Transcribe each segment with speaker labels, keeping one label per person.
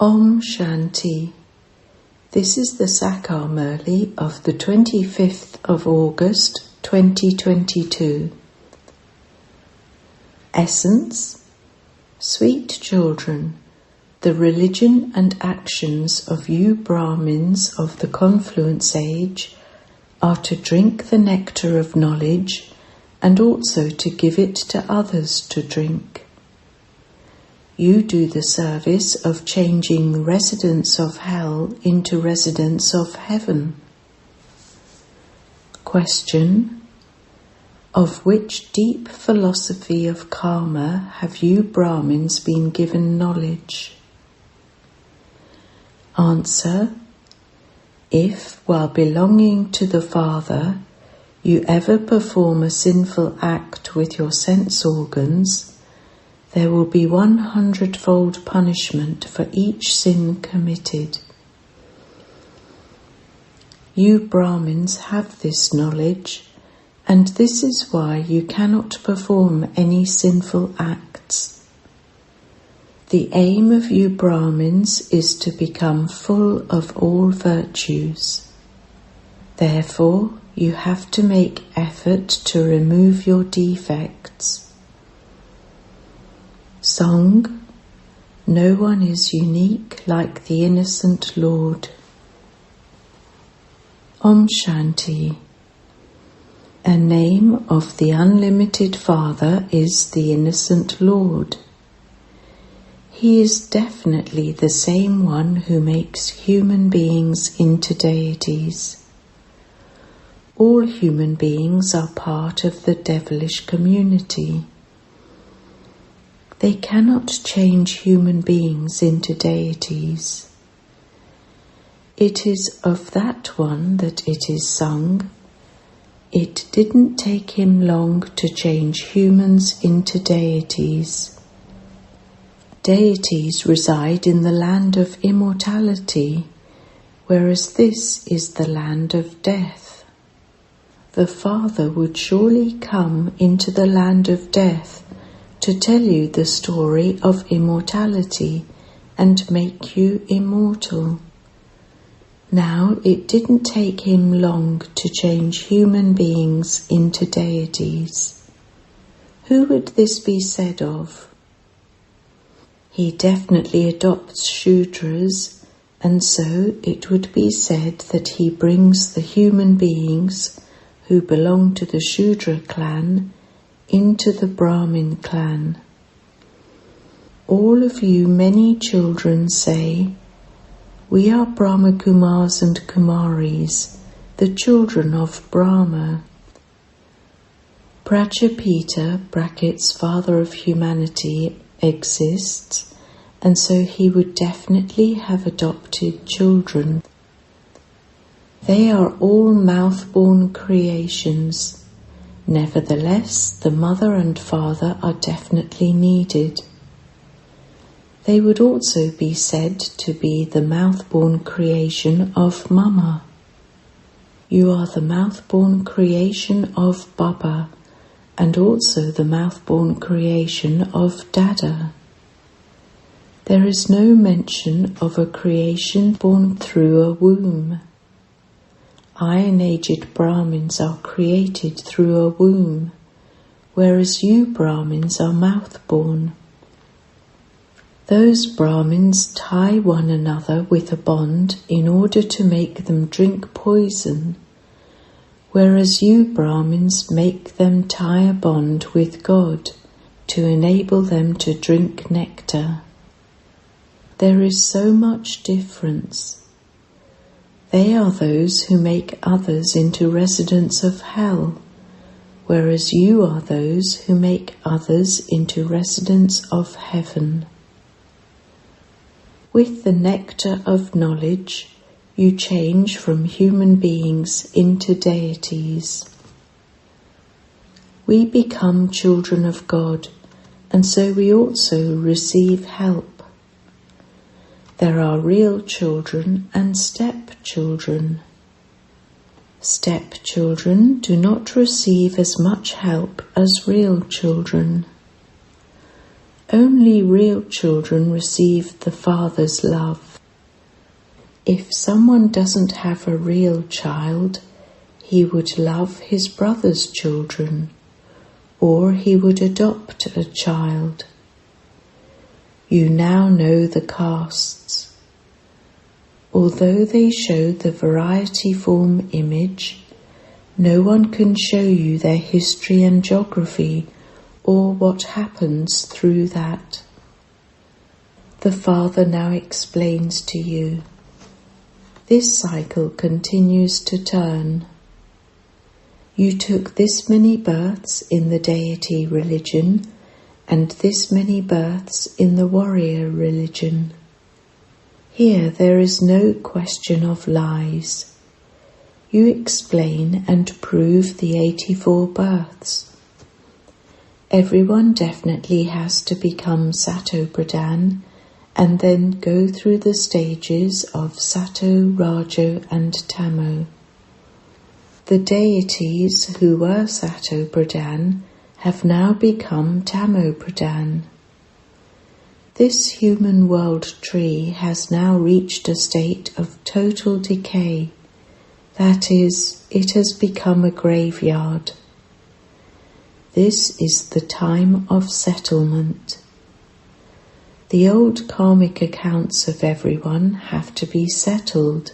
Speaker 1: Om Shanti. This is the Sakar Murli of the 25th of August 2022. Essence: Sweet children, the religion and actions of you Brahmins of the confluence age are to drink the nectar of knowledge and also to give it to others to drink. You do the service of changing residents of hell into residents of heaven. Question: of which deep philosophy of karma have you Brahmins been given knowledge? Answer: if, while belonging to the Father, you ever perform a sinful act with your sense organs, there will be 100-fold punishment for each sin committed. You Brahmins have this knowledge, and this is why you cannot perform any sinful acts. The aim of you Brahmins is to become full of all virtues. Therefore, you have to make effort to remove your defects. Song: no one is unique like the innocent Lord. Om Shanti. A name of the unlimited Father is the innocent Lord. He is definitely the same one who makes human beings into deities. All human beings are part of the devilish community. They cannot change human beings into deities. It is of that one that it is sung, it didn't take him long to change humans into deities. Deities reside in the land of immortality, whereas this is the land of death. The Father would surely come into the land of death to tell you the story of immortality and make you immortal. Now, it didn't take him long to change human beings into deities. Who would this be said of? He definitely adopts Shudras, and so it would be said that he brings the human beings who belong to the Shudra clan into the Brahmin clan. All of you many children say, we are Brahma Kumaris and Kumaris, the children of Brahma. Prajapita (father of humanity) exists, and so he would definitely have adopted children. They are all mouth-born creations. Nevertheless, the mother and father are definitely needed. They would also be said to be the mouth-born creation of Mama. You are the mouth-born creation of Baba, and also the mouth-born creation of Dada. There is no mention of a creation born through a womb. Iron-aged Brahmins are created through a womb, whereas you Brahmins are mouth-born. Those Brahmins tie one another with a bond in order to make them drink poison, whereas you Brahmins make them tie a bond with God to enable them to drink nectar. There is so much difference. They are those who make others into residents of hell, whereas you are those who make others into residents of heaven. With the nectar of knowledge, you change from human beings into deities. We become children of God, and so we also receive help. There are real children and stepchildren. Stepchildren do not receive as much help as real children. Only real children receive the Father's love. If someone doesn't have a real child, he would love his brother's children, or he would adopt a child. You now know the castes. Although they show the variety form image, no one can show you their history and geography or what happens through that. The Father now explains to you. This cycle continues to turn. You took this many births in the deity religion and this many births in the warrior religion. Here there is no question of lies. You explain and prove the 84 births. Everyone definitely has to become Sato Pradhan and then go through the stages of Sato, Rajo and Tamo. The deities who were Sato Pradhan have now become Tamo Pradhan. This human world tree has now reached a state of total decay. That is, it has become a graveyard. This is the time of settlement. The old karmic accounts of everyone have to be settled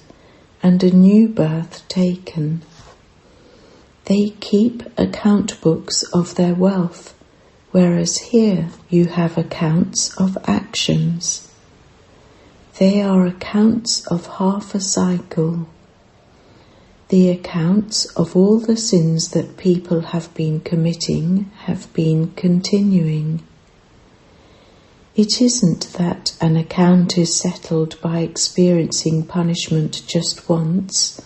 Speaker 1: and a new birth taken. They keep account books of their wealth, whereas here you have accounts of actions. They are accounts of half a cycle. The accounts of all the sins that people have been committing have been continuing. It isn't that an account is settled by experiencing punishment just once.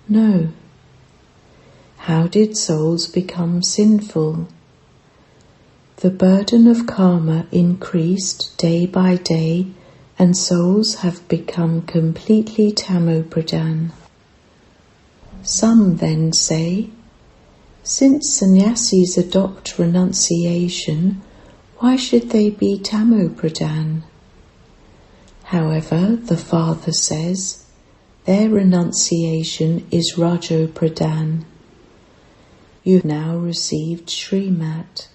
Speaker 1: No. How did souls become sinful? The burden of karma increased day by day, and souls have become completely Tamo Pradhan. Some then say, since sannyasis adopt renunciation, why should they be Tamo Pradhan? However, the Father says, their renunciation is Rajo Pradhan. You now received Srimat.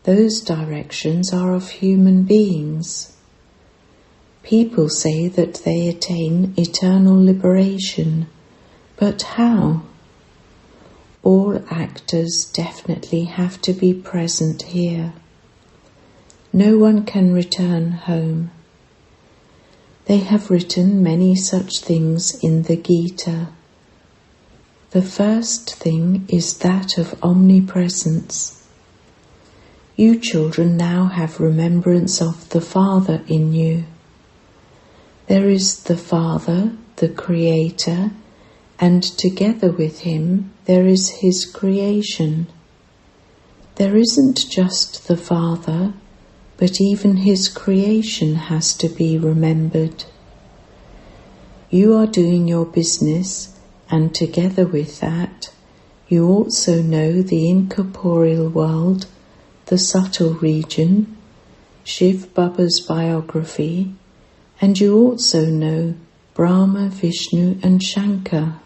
Speaker 1: Those directions are of human beings. People say that they attain eternal liberation, but how? All actors definitely have to be present here. No one can return home. They have written many such things in the Gita. The first thing is that of omnipresence. You children now have remembrance of the Father in you. There is the Father, the Creator, and together with Him there is His creation. There isn't just the Father, but even His creation has to be remembered. You are doing your business, and together with that, you also know the incorporeal world, the subtle region, Shiv Baba's biography, and you also know Brahma, Vishnu and Shankar.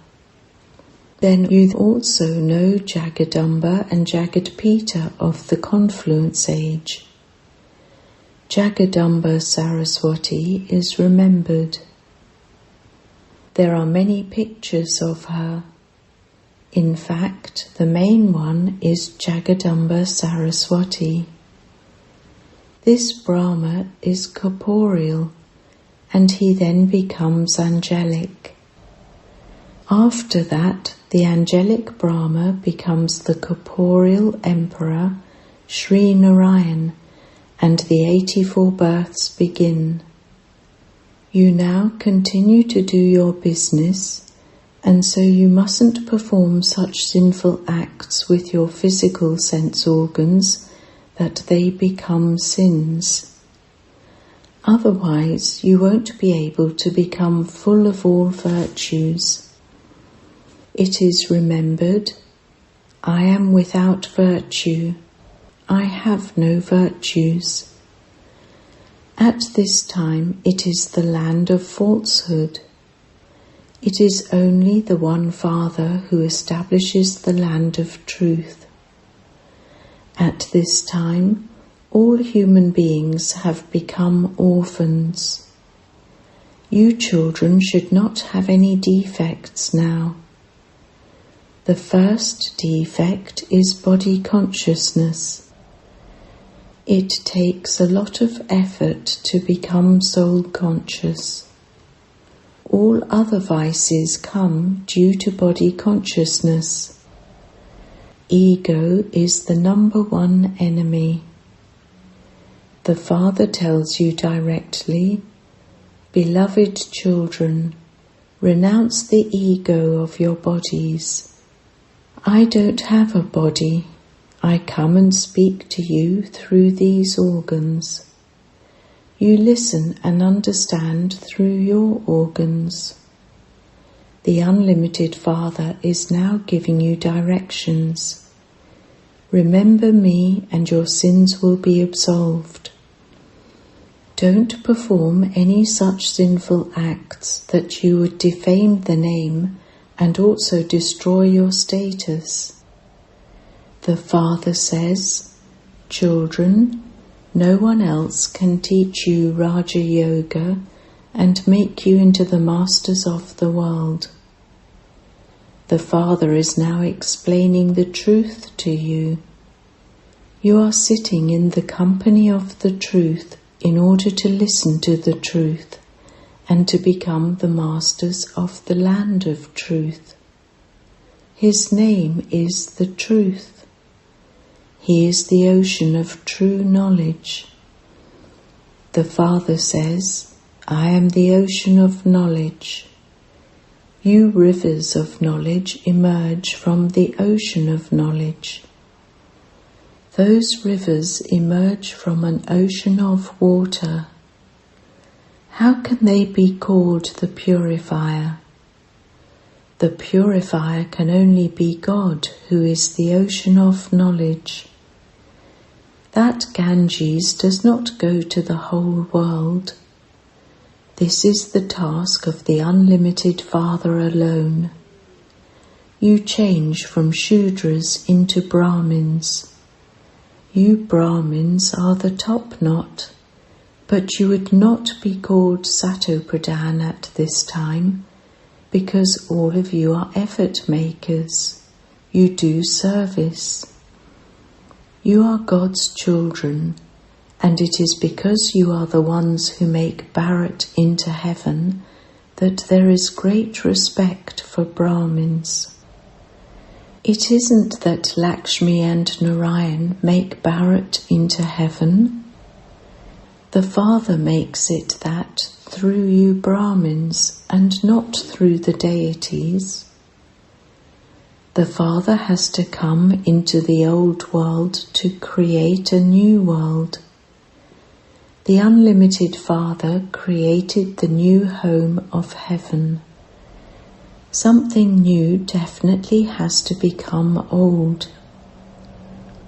Speaker 1: Then you also know Jagadamba and Jagadpita of the confluence age. Jagadamba Saraswati is remembered. There are many pictures of her. In fact, the main one is Jagadamba Saraswati. This Brahma is corporeal, and he then becomes angelic. After that, the angelic Brahma becomes the corporeal emperor, Sri Narayan, and the 84 births begin. You now continue to do your business, and so you mustn't perform such sinful acts with your physical sense organs that they become sins. Otherwise, you won't be able to become full of all virtues. It is remembered, I am without virtue. I have no virtues. At this time it is the land of falsehood. It is only the one Father who establishes the land of truth. At this time, all human beings have become orphans. You children should not have any defects now. The first defect is body consciousness. It takes a lot of effort to become soul conscious. All other vices come due to body consciousness. Ego is the number one enemy. The Father tells you directly, "Beloved children, renounce the ego of your bodies. I don't have a body. I come and speak to you through these organs. You listen and understand through your organs." The unlimited Father is now giving you directions. Remember me and your sins will be absolved. Don't perform any such sinful acts that you would defame the name and also destroy your status. The Father says, "Children, no one else can teach you Raja Yoga and make you into the masters of the world." The Father is now explaining the truth to you. You are sitting in the company of the truth in order to listen to the truth and to become the masters of the land of truth. His name is the truth. He is the ocean of true knowledge. The Father says, "I am the ocean of knowledge." You rivers of knowledge emerge from the ocean of knowledge. Those rivers emerge from an ocean of water. How can they be called the purifier? The purifier can only be God, who is the ocean of knowledge. That Ganges does not go to the whole world. This is the task of the unlimited Father alone. You change from Shudras into Brahmins. You Brahmins are the top knot, but you would not be called Satopradhan at this time, because all of you are effort makers. You do service. You are God's children, and it is because you are the ones who make Bharat into heaven that there is great respect for Brahmins. It isn't that Lakshmi and Narayan make Bharat into heaven. The Father makes it that through you Brahmins and not through the deities. The Father has to come into the old world to create a new world. The unlimited Father created the new home of heaven. Something new definitely has to become old.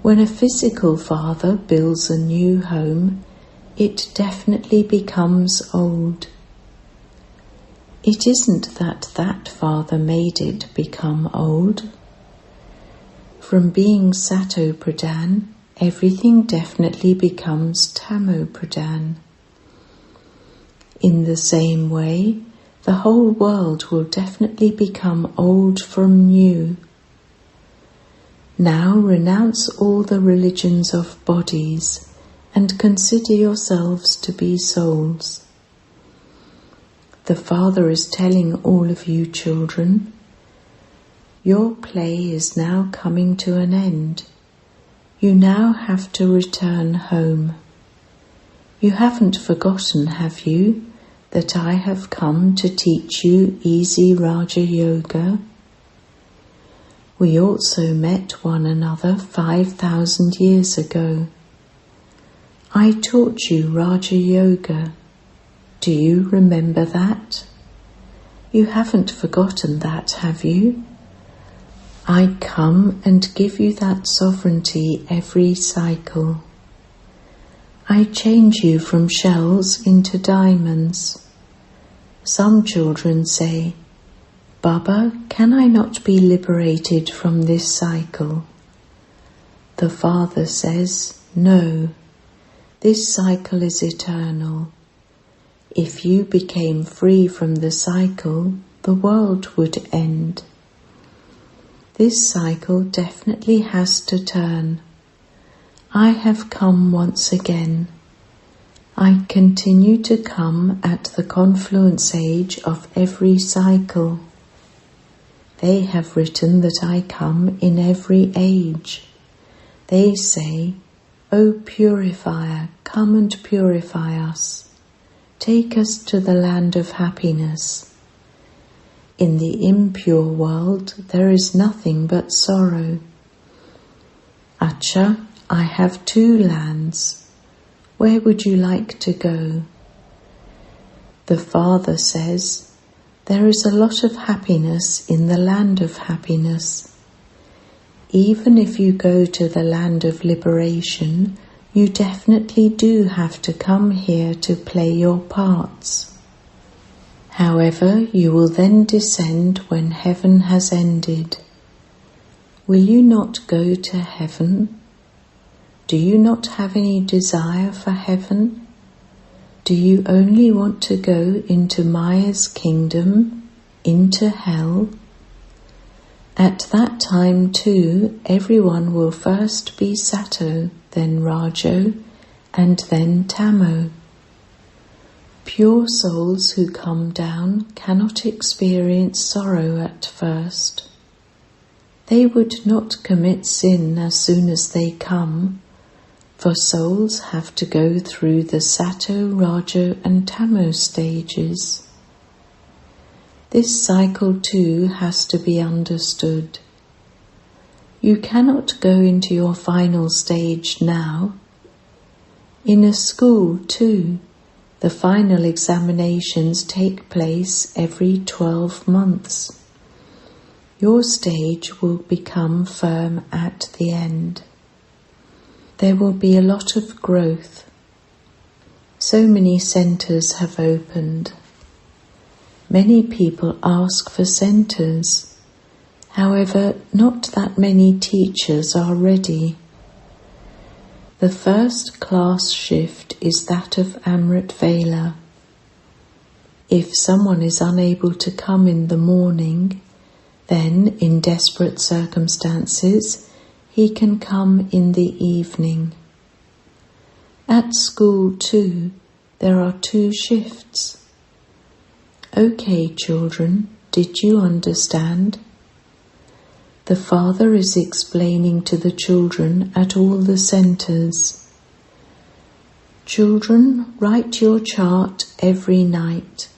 Speaker 1: When a physical father builds a new home, it definitely becomes old. It isn't that that father made it become old. From being Satopradhan, everything definitely becomes Tamopradhan. In the same way, the whole world will definitely become old from new. Now renounce all the religions of bodies and consider yourselves to be souls. The Father is telling all of you children, your play is now coming to an end. You now have to return home. You haven't forgotten, have you, that I have come to teach you easy Raja Yoga? We also met one another 5,000 years ago. I taught you Raja Yoga. Do you remember that? You haven't forgotten that, have you? I come and give you that sovereignty every cycle. I change you from shells into diamonds. Some children say, Baba, can I not be liberated from this cycle? The father says, no, this cycle is eternal. If you became free from the cycle, the world would end. This cycle definitely has to turn. I have come once again. I continue to come at the confluence age of every cycle. They have written that I come in every age. They say, O purifier, come and purify us. Take us to the land of happiness. In the impure world there is nothing but sorrow. Acha, I have 2 lands. Where would you like to go? The father says, there is a lot of happiness in the land of happiness. Even if you go to the land of liberation, you definitely do have to come here to play your parts. However, you will then descend when heaven has ended. Will you not go to heaven? Do you not have any desire for heaven? Do you only want to go into Maya's kingdom, into hell? At that time too, everyone will first be Sato, then Rajo, and then Tamo. Pure souls who come down cannot experience sorrow at first. They would not commit sin as soon as they come, for souls have to go through the Sato, Rajo and Tamo stages. This cycle too has to be understood. You cannot go into your final stage now. In a school too, the final examinations take place every 12 months. Your stage will become firm at the end. There will be a lot of growth. So many centres have opened. Many people ask for centres. However, not that many teachers are ready. The first class shift is that of Amrit Vela. If someone is unable to come in the morning, then in desperate circumstances, he can come in the evening. At school too, there are 2 shifts. Okay, children, did you understand? The father is explaining to the children at all the centres. Children, write your chart every night.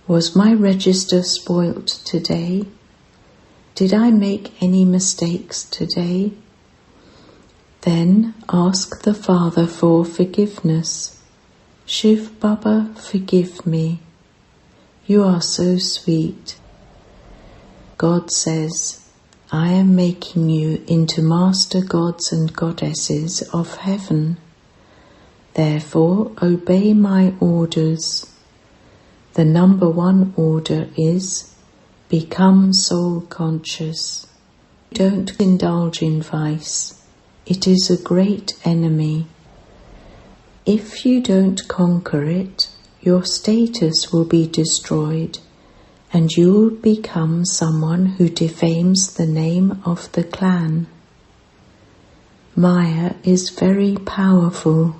Speaker 1: Was my register spoilt today? Did I make any mistakes today? Then ask the Father for forgiveness. Shiv Baba, forgive me. You are so sweet. God says, I am making you into master gods and goddesses of heaven. Therefore, obey my orders. The number 1 order is, become soul conscious. Don't indulge in vice. It is a great enemy. If you don't conquer it, your status will be destroyed, and you will become someone who defames the name of the clan. Maya is very powerful.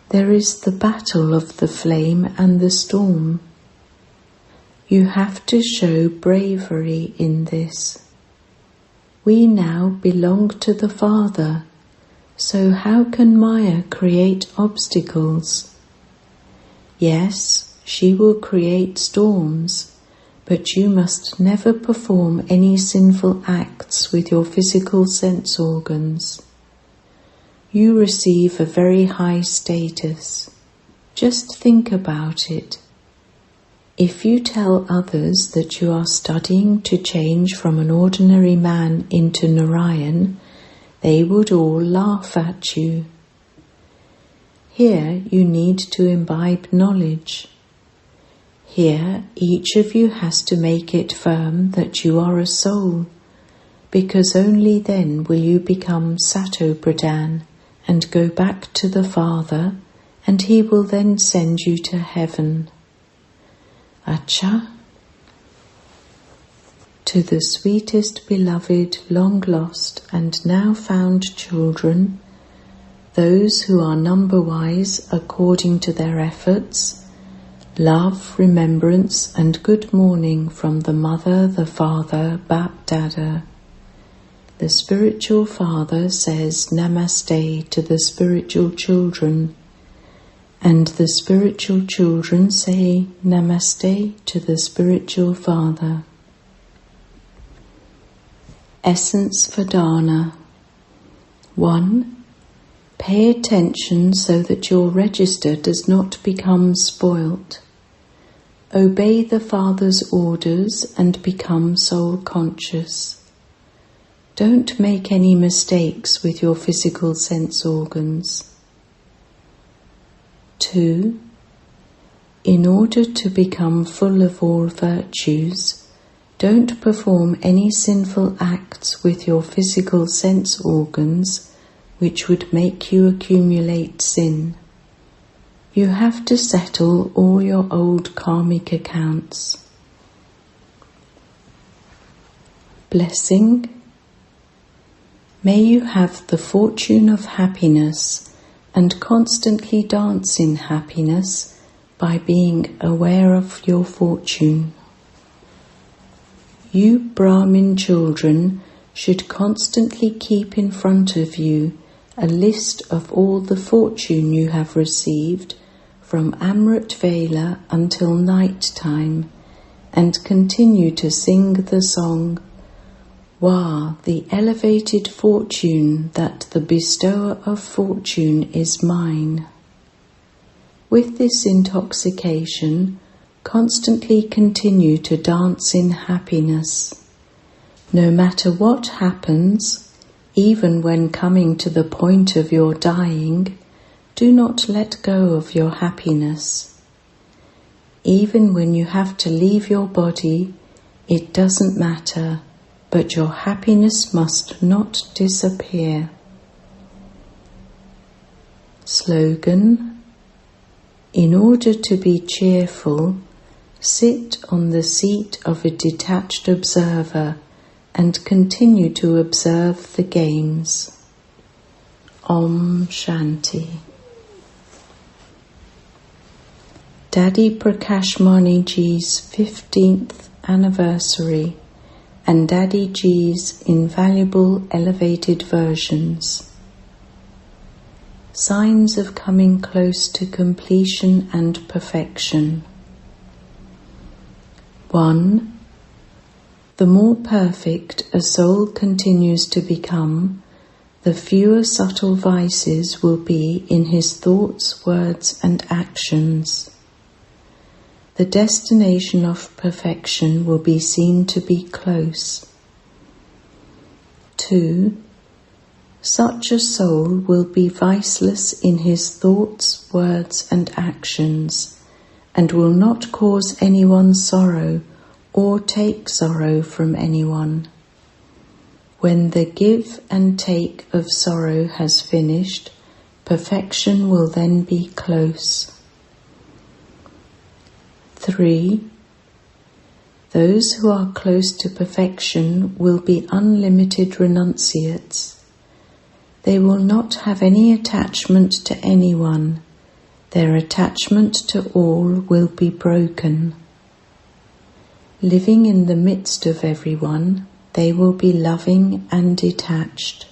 Speaker 1: There is the battle of the flame and the storm. You have to show bravery in this. We now belong to the Father, so how can Maya create obstacles? Yes, she will create storms, but you must never perform any sinful acts with your physical sense organs. You receive a very high status. Just think about it. If you tell others that you are studying to change from an ordinary man into Narayan, they would all laugh at you. Here you need to imbibe knowledge. Here each of you has to make it firm that you are a soul, because only then will you become Sato-Pradhan and go back to the Father, and He will then send you to heaven. Acha. To the sweetest beloved, long lost and now found children, those who are number-wise according to their efforts, love, remembrance and good morning from the Mother, the Father, Bap Dada. The spiritual father says Namaste to the spiritual children, and the spiritual children say Namaste to the spiritual father. Essence for Dharna. 1. Pay attention so that your register does not become spoilt. Obey the Father's orders and become soul conscious. Don't make any mistakes with your physical sense organs. 2. In order to become full of all virtues, don't perform any sinful acts with your physical sense organs which would make you accumulate sin. You have to settle all your old karmic accounts. Blessing. May you have the fortune of happiness and constantly dance in happiness by being aware of your fortune. You Brahmin children should constantly keep in front of you a list of all the fortune you have received from Amrit Vela until night time, and continue to sing the song, Wah, the elevated fortune that the bestower of fortune is mine. With this intoxication, constantly continue to dance in happiness. No matter what happens, even when coming to the point of your dying, do not let go of your happiness. Even when you have to leave your body, it doesn't matter, but your happiness must not disappear. Slogan. In order to be cheerful, sit on the seat of a detached observer and continue to observe the games. Om Shanti. Daddy Prakash Mani Ji's 15th anniversary and Daddy Ji's invaluable elevated versions. Signs of coming close to completion and perfection. 1. The more perfect a soul continues to become, the fewer subtle vices will be in his thoughts, words and actions. The destination of perfection will be seen to be close. 2. Such a soul will be viceless in his thoughts, words and actions, and will not cause anyone sorrow or take sorrow from anyone. When the give and take of sorrow has finished, perfection will then be close. 3. Those who are close to perfection will be unlimited renunciates. They will not have any attachment to anyone. Their attachment to all will be broken. Living in the midst of everyone, they will be loving and detached.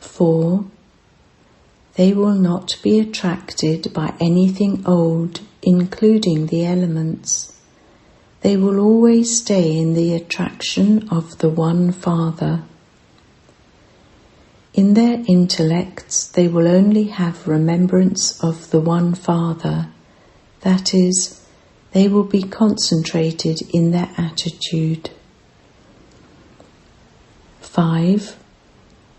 Speaker 1: 4. They will not be attracted by anything old, including the elements. They will always stay in the attraction of the One Father. In their intellects, they will only have remembrance of the One Father. That is, they will be concentrated in their attitude. 5.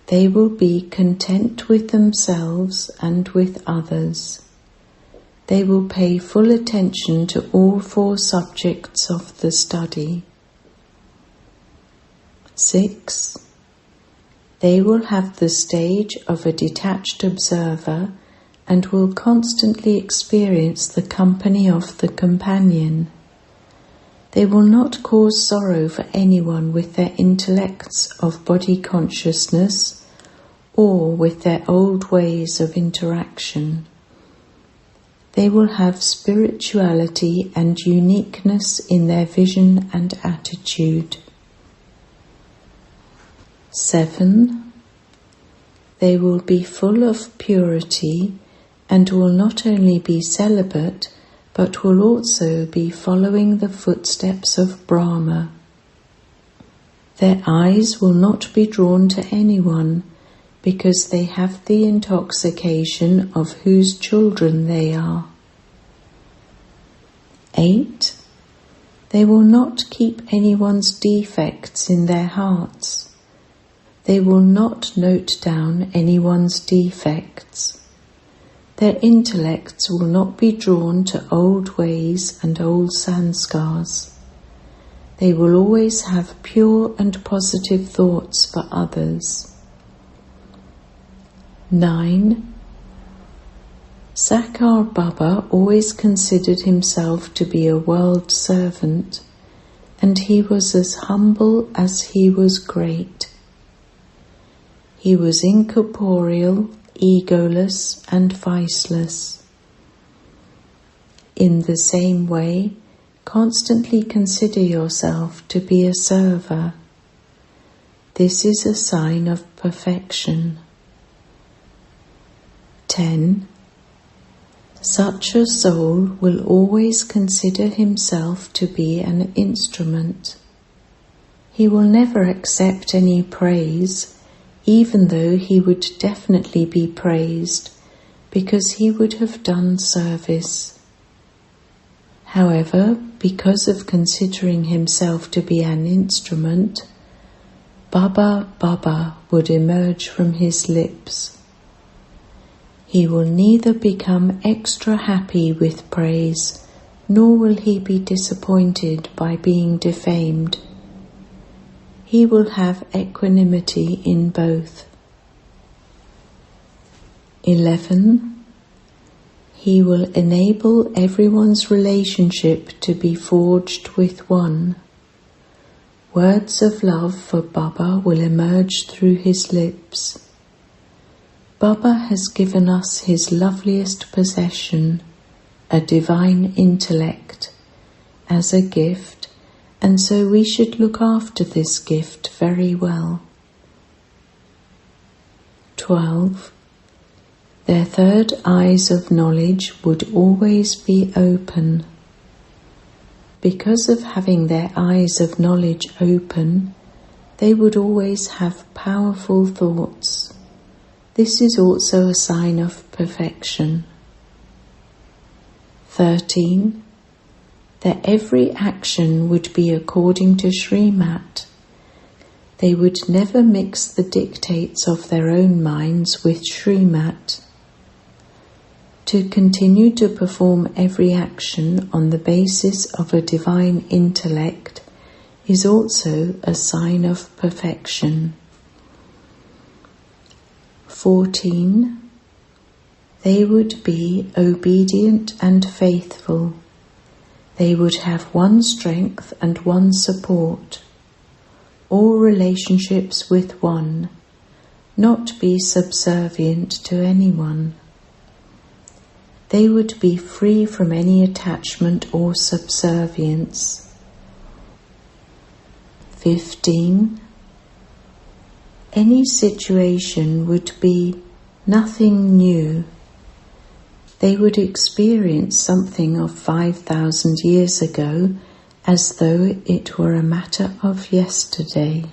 Speaker 1: They will be content with themselves and with others. They will pay full attention to all 4 subjects of the study. 6. They will have the stage of a detached observer and will constantly experience the company of the companion. They will not cause sorrow for anyone with their intellects of body consciousness or with their old ways of interaction. They will have spirituality and uniqueness in their vision and attitude. 7. They will be full of purity and will not only be celibate, but will also be following the footsteps of Brahma. Their eyes will not be drawn to anyone, because they have the intoxication of whose children they are. 8. They will not keep anyone's defects in their hearts. They will not note down anyone's defects. Their intellects will not be drawn to old ways and old sanskars. They will always have pure and positive thoughts for others. 9. Sakar Baba always considered himself to be a world servant, and he was as humble as he was great. He was incorporeal, egoless, and viceless. In the same way, constantly consider yourself to be a server. This is a sign of perfection. 10. Such a soul will always consider himself to be an instrument. He will never accept any praise, even though he would definitely be praised, because he would have done service. However, because of considering himself to be an instrument, Baba, Baba would emerge from his lips. He will neither become extra happy with praise, nor will he be disappointed by being defamed. He will have equanimity in both. 11. He will enable everyone's relationship to be forged with one. Words of love for Baba will emerge through his lips. Baba has given us his loveliest possession, a divine intellect, as a gift, and so we should look after this gift very well. 12. Their 3rd eyes of knowledge would always be open. Because of having their eyes of knowledge open, they would always have powerful thoughts. This is also a sign of perfection. 13. Their every action would be according to Srimat. They would never mix the dictates of their own minds with Srimat. To continue to perform every action on the basis of a divine intellect is also a sign of perfection. 14. They would be obedient and faithful. They would have one strength and one support, all relationships with one, not be subservient to anyone. They would be free from any attachment or subservience. 15. Any situation would be nothing new. They would experience something of 5,000 years ago as though it were a matter of yesterday.